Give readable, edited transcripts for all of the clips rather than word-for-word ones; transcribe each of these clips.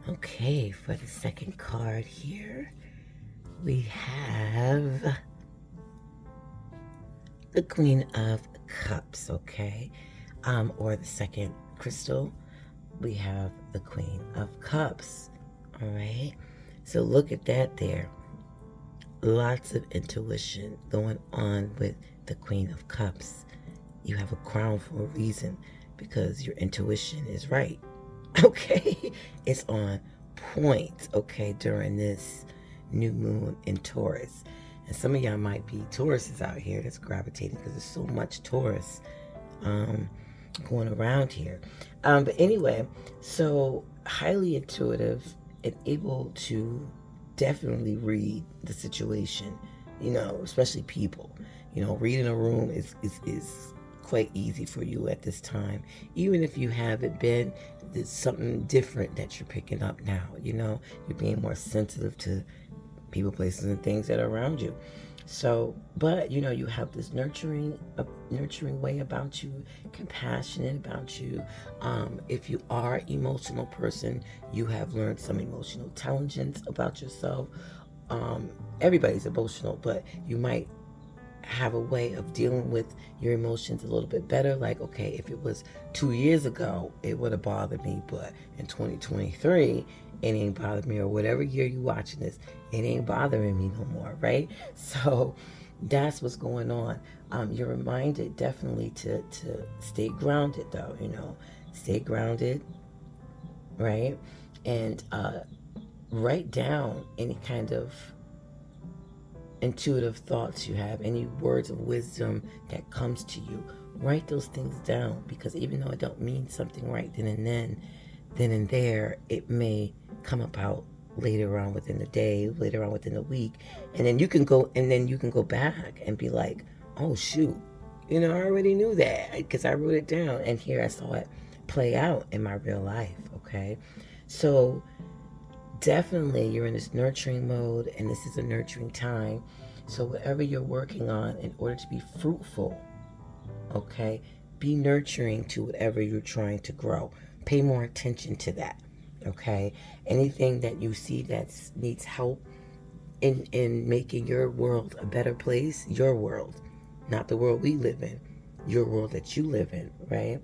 Okay, for the second card here, we have the Queen of Cups, okay? Or the second crystal, we have the Queen of Cups, all right? So look at that there. Lots of intuition going on with the Queen of Cups. You have a crown for a reason because your intuition is right. Okay, it's on point, okay, during this new moon in Taurus. And some of y'all might be Tauruses out here that's gravitating because there's so much Taurus going around here. But anyway, so highly intuitive and able to definitely read the situation, especially people. Reading a room is quite easy for you at this time. Even if you haven't been, there's something different that you're picking up now. You're being more sensitive to people, places, and things that are around you. So, but you have this nurturing way about you, compassionate about you. If you are an emotional person, you have learned some emotional intelligence about yourself. Everybody's emotional, but you might have a way of dealing with your emotions a little bit better. Like, okay, if it was 2 years ago, it would have bothered me, but in 2023, it ain't bothered me, or whatever year you watching this, it ain't bothering me no more, right? So that's what's going on. You're reminded definitely to stay grounded, though. Stay grounded, right? And write down any kind of intuitive thoughts you have, any words of wisdom that comes to you. Write those things down, because even though it don't mean something right then and there, it may come about later on within the day, later on within the week, and then you can go back and be like, oh shoot, I already knew that because I wrote it down, and here I saw it play out in my real life. Okay, so definitely you're in this nurturing mode, and this is a nurturing time. So whatever you're working on, in order to be fruitful, okay, be nurturing to whatever you're trying to grow. Pay more attention to that. Okay, anything that you see that needs help in making your world a better place, your world, not the world we live in, your world that you live in, right?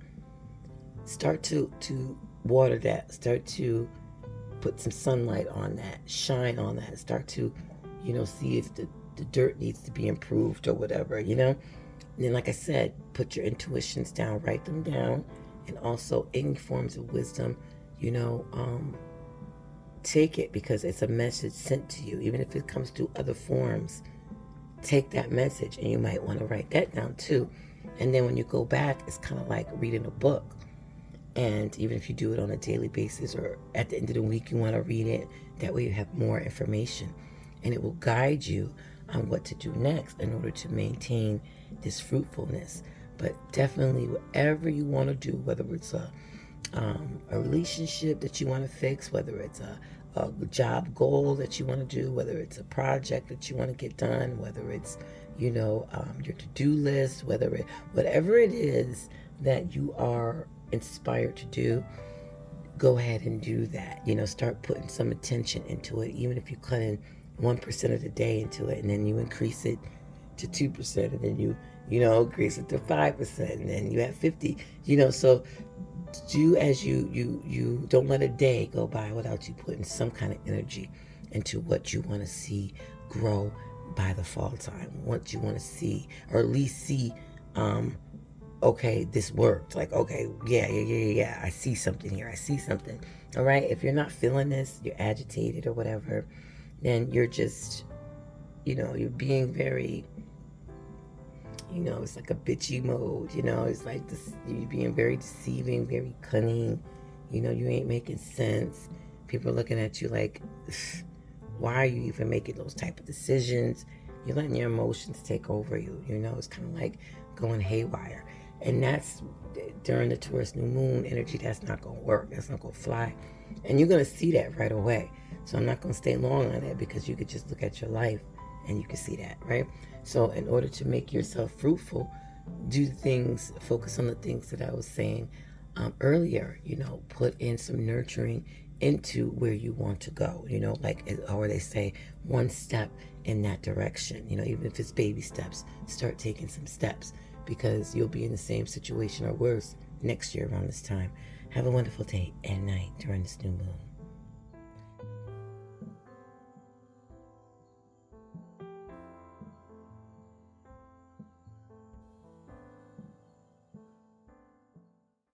Start to water that. Start to put some sunlight on that, shine on that, start to, see if the dirt needs to be improved or whatever, And then, like I said, put your intuitions down, write them down, and also any forms of wisdom, take it, because it's a message sent to you. Even if it comes through other forms, take that message, and you might want to write that down too. And then when you go back, it's kind of like reading a book. And even if you do it on a daily basis, or at the end of the week you want to read it, that way you have more information, and it will guide you on what to do next in order to maintain this fruitfulness. But definitely, whatever you want to do, whether it's a relationship that you want to fix, whether it's a job goal that you want to do, whether it's a project that you want to get done, whether it's your to-do list, whatever it is that you are inspired to do, go ahead and do that. Start putting some attention into it, even if you cut in 1% of the day into it, and then you increase it to 2%, and then you increase it to 5%, and then you have 50. So do as you don't let a day go by without you putting some kind of energy into what you want to see grow by the fall time. What you want to see, or at least see, okay, this worked. Like, okay, yeah, I see something here. I see something. All right. If you're not feeling this, you're agitated or whatever, then you're just, you're being very, it's like a bitchy mode. It's like this, you're being very deceiving, very cunning. You ain't making sense. People are looking at you like, why are you even making those type of decisions? You're letting your emotions take over you. It's kind of like going haywire. And that's during the Taurus new moon energy. That's not going to work. That's not going to fly. And you're going to see that right away. So I'm not going to stay long on it, because you could just look at your life and you can see that, right? So in order to make yourself fruitful, do things, focus on the things that I was saying earlier. Put in some nurturing into where you want to go, you know, like, or they say one step in that direction, you know, even if it's baby steps, start taking some steps, because you'll be in the same situation or worse next year around this time. Have a wonderful day and night during this new moon.